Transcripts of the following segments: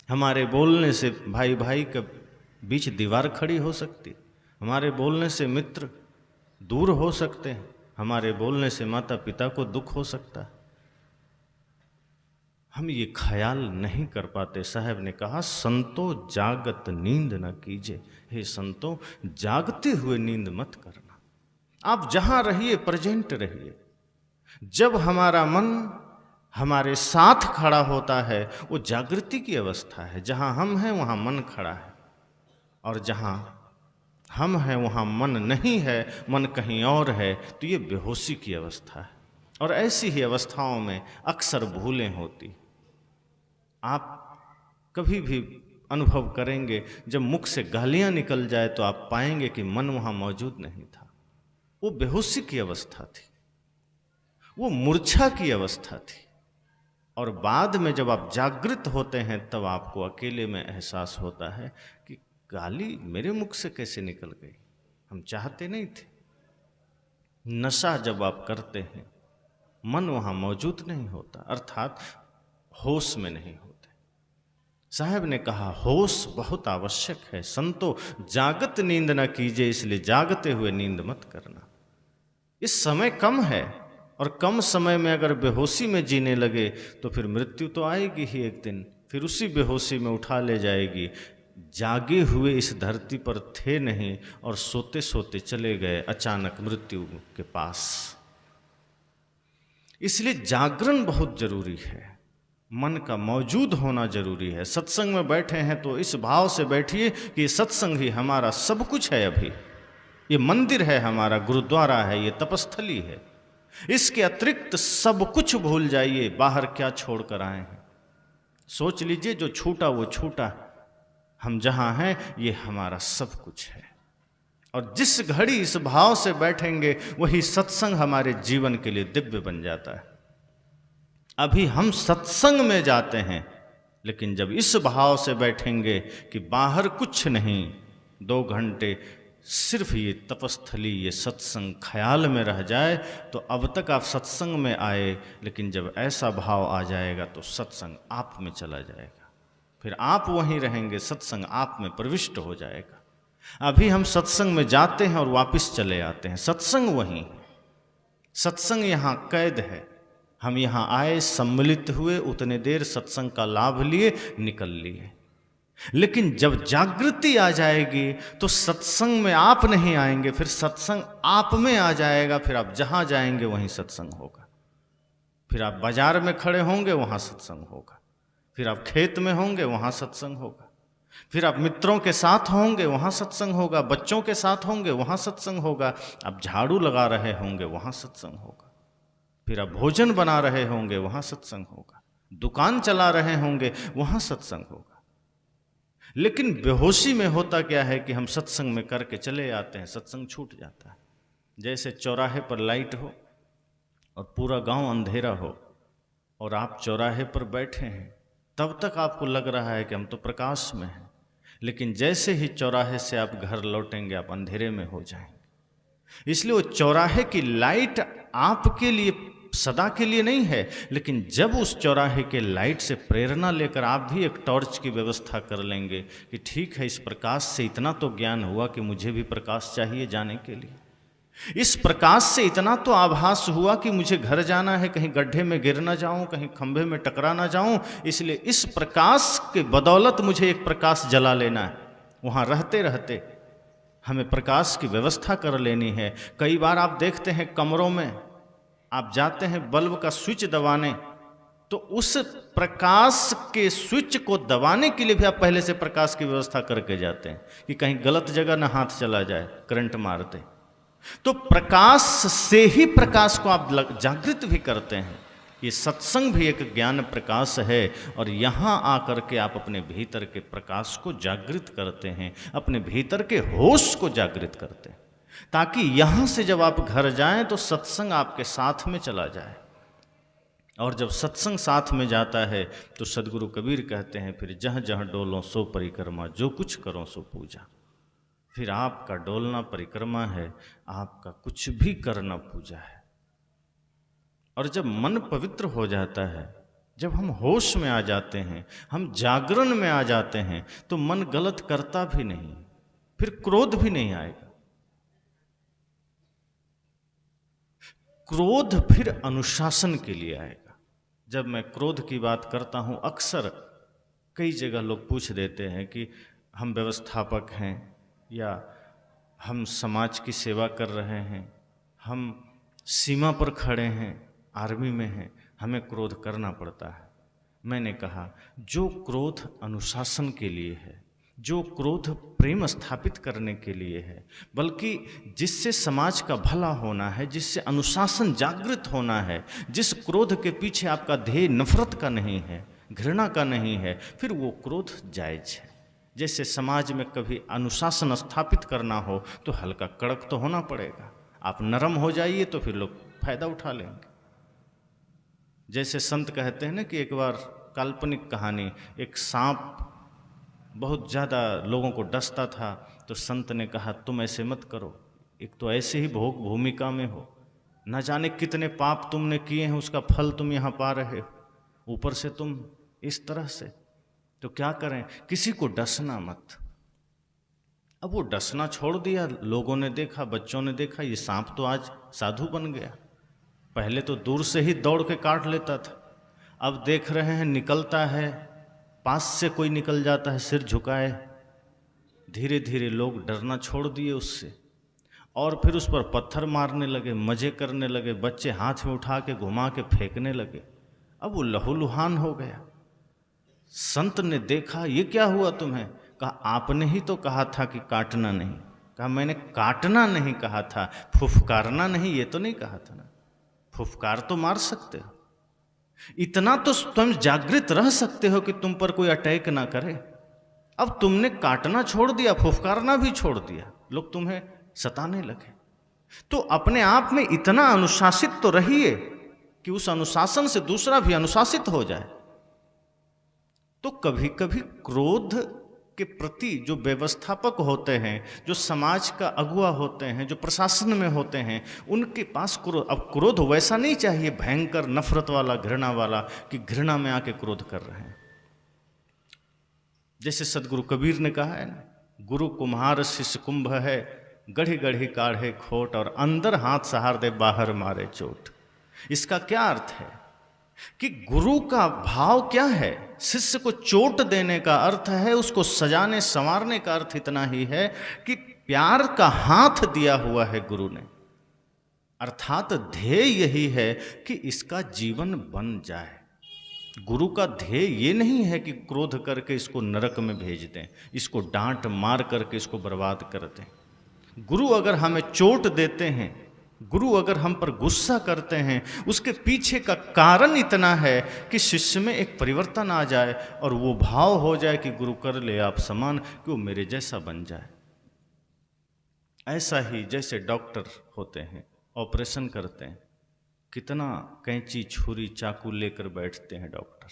हमारे बोलने से भाई भाई के बीच दीवार खड़ी हो सकती, हमारे बोलने से मित्र दूर हो सकते हैं, हमारे बोलने से माता पिता को दुख हो सकता है। हम ये ख्याल नहीं कर पाते। साहब ने कहा संतो जागत नींद न कीजिए। हे संतों, जागते हुए नींद मत करना। आप जहां रहिए प्रेजेंट रहिए। जब हमारा मन हमारे साथ खड़ा होता है वो जागृति की अवस्था है। जहां हम हैं वहां मन खड़ा है, और जहां हम हैं वहां मन नहीं है, मन कहीं और है, तो ये बेहोशी की अवस्था है। और ऐसी ही अवस्थाओं में अक्सर भूलें होती। आप कभी भी अनुभव करेंगे, जब मुख से गालियां निकल जाए तो आप पाएंगे कि मन वहां मौजूद नहीं था। वो बेहोशी की अवस्था थी, वो मूर्छा की अवस्था थी। और बाद में जब आप जागृत होते हैं तब आपको अकेले में एहसास होता है कि गाली मेरे मुख से कैसे निकल गई, हम चाहते नहीं थे। नशा जब आप करते हैं मन वहां मौजूद नहीं होता, अर्थात होश में नहीं होते। साहब ने कहा होश बहुत आवश्यक है। संतो जागत नींद न कीजिए, इसलिए जागते हुए नींद मत करना। इस समय कम है, और कम समय में अगर बेहोशी में जीने लगे तो फिर मृत्यु तो आएगी ही एक दिन, फिर उसी बेहोशी में उठा ले जाएगी। जागे हुए इस धरती पर थे नहीं और सोते सोते चले गए अचानक मृत्यु के पास। इसलिए जागरण बहुत जरूरी है, मन का मौजूद होना जरूरी है। सत्संग में बैठे हैं तो इस भाव से बैठिए कि ये सत्संग ही हमारा सब कुछ है। अभी ये मंदिर है, हमारा गुरुद्वारा है, ये तपस्थली है। इसके अतिरिक्त सब कुछ भूल जाइए। बाहर क्या छोड़ कर आए हैं सोच लीजिए, जो छूटा वो छूटा। हम जहां हैं ये हमारा सब कुछ है। और जिस घड़ी इस भाव से बैठेंगे वही सत्संग हमारे जीवन के लिए दिव्य बन जाता है। अभी हम सत्संग में जाते हैं, लेकिन जब इस भाव से बैठेंगे कि बाहर कुछ नहीं, 2 घंटे सिर्फ ये तपस्थली, ये सत्संग ख्याल में रह जाए, तो अब तक आप सत्संग में आए, लेकिन जब ऐसा भाव आ जाएगा तो सत्संग आप में चला जाएगा। फिर आप वहीं रहेंगे, सत्संग आप में प्रविष्ट हो जाएगा। अभी हम सत्संग में जाते हैं और वापस चले आते हैं। सत्संग वहीं है, सत्संग यहाँ कैद है। हम यहाँ आए, सम्मिलित हुए, उतने देर सत्संग का लाभ लिए, निकल लिए। लेकिन जब जागृति आ जाएगी तो सत्संग में आप नहीं आएंगे, फिर सत्संग आप में आ जाएगा। फिर आप जहां जाएंगे वहीं सत्संग होगा। फिर आप बाजार में खड़े होंगे, वहां सत्संग होगा। फिर आप खेत में होंगे, वहां सत्संग होगा। फिर आप मित्रों के साथ होंगे, वहां सत्संग होगा। बच्चों के साथ होंगे, वहां सत्संग होगा। आप झाड़ू लगा रहे होंगे, वहां सत्संग होगा। फिर आप भोजन बना रहे होंगे, वहां सत्संग होगा। दुकान चला रहे होंगे, वहां सत्संग होगा। लेकिन बेहोशी में होता क्या है कि हम सत्संग में करके चले आते हैं, सत्संग छूट जाता है। जैसे चौराहे पर लाइट हो और पूरा गांव अंधेरा हो और आप चौराहे पर बैठे हैं, तब तक आपको लग रहा है कि हम तो प्रकाश में हैं, लेकिन जैसे ही चौराहे से आप घर लौटेंगे आप अंधेरे में हो जाएंगे। इसलिए वो चौराहे की लाइट आपके लिए सदा के लिए नहीं है, लेकिन जब उस चौराहे के लाइट से प्रेरणा लेकर आप भी एक टॉर्च की व्यवस्था कर लेंगे कि ठीक है, इस प्रकाश से इतना तो ज्ञान हुआ कि मुझे भी प्रकाश चाहिए जाने के लिए। इस प्रकाश से इतना तो आभास हुआ कि मुझे घर जाना है, कहीं गड्ढे में गिर ना जाऊं, कहीं खंभे में टकरा ना जाऊं, इसलिए इस प्रकाश के बदौलत मुझे एक प्रकाश जला लेना है। वहां रहते रहते हमें प्रकाश की व्यवस्था कर लेनी है। कई बार आप देखते हैं कमरों में आप जाते हैं बल्ब का स्विच दबाने, तो उस प्रकाश के स्विच को दबाने के लिए भी आप पहले से प्रकाश की व्यवस्था करके जाते हैं कि कहीं गलत जगह ना हाथ चला जाए, करंट मार दे। तो प्रकाश से ही प्रकाश को आप जागृत भी करते हैं। ये सत्संग भी एक ज्ञान प्रकाश है, और यहाँ आकर के आप अपने भीतर के प्रकाश को जागृत करते हैं, अपने भीतर के होश को जागृत करते हैं, ताकि यहाँ से जब आप घर जाएं तो सत्संग आपके साथ में चला जाए। और जब सत्संग साथ में जाता है तो सदगुरु कबीर कहते हैं, फिर जहाँ जहाँ डोलो सो परिक्रमा, जो कुछ करो सो पूजा। फिर आपका डोलना परिक्रमा है, आपका कुछ भी करना पूजा है। और जब मन पवित्र हो जाता है जब हम होश में आ जाते हैं, हम जागरण में आ जाते हैं, तो मन गलत करता भी नहीं, फिर क्रोध भी नहीं आएगा। क्रोध फिर अनुशासन के लिए आएगा। जब मैं क्रोध की बात करता हूं, अक्सर कई जगह लोग पूछ देते हैं कि हम व्यवस्थापक हैं या हम समाज की सेवा कर रहे हैं, हम सीमा पर खड़े हैं, आर्मी में हैं, हमें क्रोध करना पड़ता है। मैंने कहा, जो क्रोध अनुशासन के लिए है, जो क्रोध प्रेम स्थापित करने के लिए है, बल्कि जिससे समाज का भला होना है, जिससे अनुशासन जागृत होना है, जिस क्रोध के पीछे आपका ध्येय नफरत का नहीं है, घृणा का नहीं है, फिर वो क्रोध जायज है। जैसे समाज में कभी अनुशासन स्थापित करना हो तो हल्का कड़क तो होना पड़ेगा। आप नरम हो जाइए तो फिर लोग फायदा उठा लेंगे। जैसे संत कहते हैं ना कि एक बार काल्पनिक कहानी, एक सांप बहुत ज़्यादा लोगों को डसता था, तो संत ने कहा तुम ऐसे मत करो, एक तो ऐसे ही भोग भूमिका में हो, न जाने कितने पाप तुमने किए हैं, उसका फल तुम यहाँ पा रहे हो, ऊपर से तुम इस तरह से, तो क्या करें, किसी को डसना मत। अब वो डसना छोड़ दिया, लोगों ने देखा, बच्चों ने देखा, ये सांप तो आज साधु बन गया। पहले तो दूर से ही दौड़ के काट लेता था, अब देख रहे हैं निकलता है, पास से कोई निकल जाता है सिर झुकाए। धीरे धीरे लोग डरना छोड़ दिए उससे, और फिर उस पर पत्थर मारने लगे, मजे करने लगे, बच्चे हाथ में उठा के घुमा के फेंकने लगे। अब वो लहूलुहान हो गया। संत ने देखा, ये क्या हुआ तुम्हें? कहा आपने ही तो कहा था कि काटना नहीं। कहा मैंने काटना नहीं कहा था, फुफकारना नहीं, ये तो नहीं कहा था ना। फुफकार तो मार सकते हो, इतना तो तुम जागृत रह सकते हो कि तुम पर कोई अटैक ना करे। अब तुमने काटना छोड़ दिया, फुफकारना भी छोड़ दिया, लोग तुम्हें सताने लगे। तो अपने आप में इतना अनुशासित तो रहिए कि उस अनुशासन से दूसरा भी अनुशासित हो जाए। तो कभी कभी क्रोध के प्रति जो व्यवस्थापक होते हैं, जो समाज का अगुवा होते हैं, जो प्रशासन में होते हैं, उनके पास क्रोध, अब क्रोध वैसा नहीं चाहिए भयंकर नफरत वाला, घृणा वाला, कि घृणा में आके क्रोध कर रहे हैं। जैसे सदगुरु कबीर ने कहा है ना, गुरु कुम्हार शिष्य कुंभ है, गढ़ी गढ़ी काढ़े खोट, और अंदर हाथ सहार दे बाहर मारे चोट। इसका क्या अर्थ है कि गुरु का भाव क्या है? शिष्य को चोट देने का अर्थ है, उसको सजाने संवारने का अर्थ इतना ही है कि प्यार का हाथ दिया हुआ है गुरु ने, अर्थात ध्येय यही है कि इसका जीवन बन जाए। गुरु का ध्येय ये नहीं है कि क्रोध करके इसको नरक में भेज दें, इसको डांट मार करके इसको बर्बाद कर दें। गुरु अगर हमें चोट देते हैं, गुरु अगर हम पर गुस्सा करते हैं, उसके पीछे का कारण इतना है कि शिष्य में एक परिवर्तन आ जाए और वो भाव हो जाए कि गुरु कर ले आप समान, कि वो मेरे जैसा बन जाए। ऐसा ही जैसे डॉक्टर होते हैं, ऑपरेशन करते हैं, कितना कैंची छुरी चाकू लेकर बैठते हैं डॉक्टर,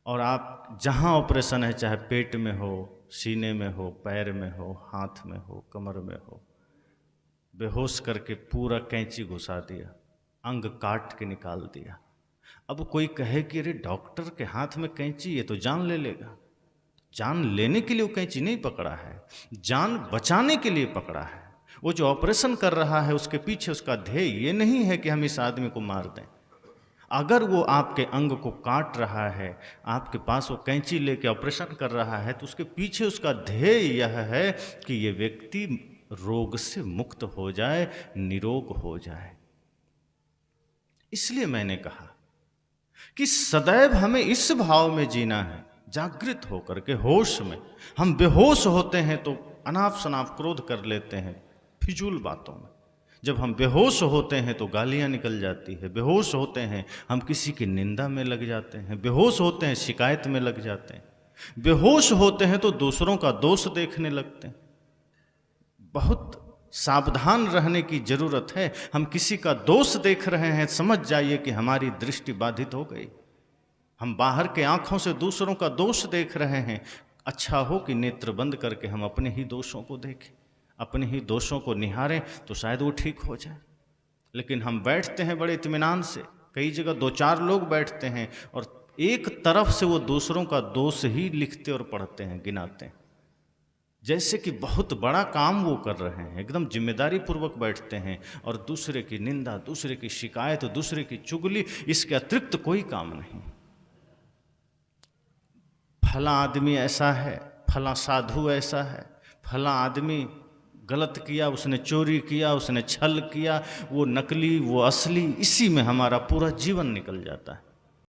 और आप जहाँ ऑपरेशन है, चाहे पेट में हो, सीने में हो, पैर में हो, हाथ में हो, कमर में हो, बेहोश करके पूरा कैंची घुसा दिया, अंग काट के निकाल दिया। अब कोई कहे कि अरे डॉक्टर के हाथ में कैंची, ये तो जान ले लेगा। जान लेने के लिए वो कैंची नहीं पकड़ा है, जान बचाने के लिए पकड़ा है। वो जो ऑपरेशन कर रहा है, उसके पीछे उसका ध्येय ये नहीं है कि हम इस आदमी को मार दें। अगर वो आपके अंग को काट रहा है, आपके पास वो कैंची लेके ऑपरेशन कर रहा है, तो उसके पीछे उसका ध्येय यह है कि ये व्यक्ति रोग से मुक्त हो जाए, निरोग हो जाए। इसलिए मैंने कहा कि सदैव हमें इस भाव में जीना है, जागृत होकर के, होश में। हम बेहोश होते हैं तो अनाप शनाप क्रोध कर लेते हैं फिजूल बातों में। जब हम बेहोश होते हैं तो गालियां निकल जाती है, बेहोश होते हैं हम किसी की निंदा में लग जाते हैं, बेहोश होते हैं शिकायत में लग जाते हैं, बेहोश होते हैं तो दूसरों का दोष देखने लगते हैं। बहुत सावधान रहने की जरूरत है। हम किसी का दोष देख रहे हैं, समझ जाइए कि हमारी दृष्टि बाधित हो गई। हम बाहर के आंखों से दूसरों का दोष देख रहे हैं। अच्छा हो कि नेत्र बंद करके हम अपने ही दोषों को देखें, अपने ही दोषों को निहारें, तो शायद वो ठीक हो जाए। लेकिन हम बैठते हैं बड़े इत्मीनान से, कई जगह 2-4 लोग बैठते हैं और एक तरफ से वो दूसरों का दोष ही लिखते और पढ़ते हैं, गिनाते हैं, जैसे कि बहुत बड़ा काम वो कर रहे हैं, एकदम जिम्मेदारी पूर्वक बैठते हैं और दूसरे की निंदा, दूसरे की शिकायत, दूसरे की चुगली, इसके अतिरिक्त कोई काम नहीं। फला आदमी ऐसा है, फला साधु ऐसा है, फला आदमी गलत किया, उसने चोरी किया, उसने छल किया, वो नकली वो असली, इसी में हमारा पूरा जीवन निकल जाता है।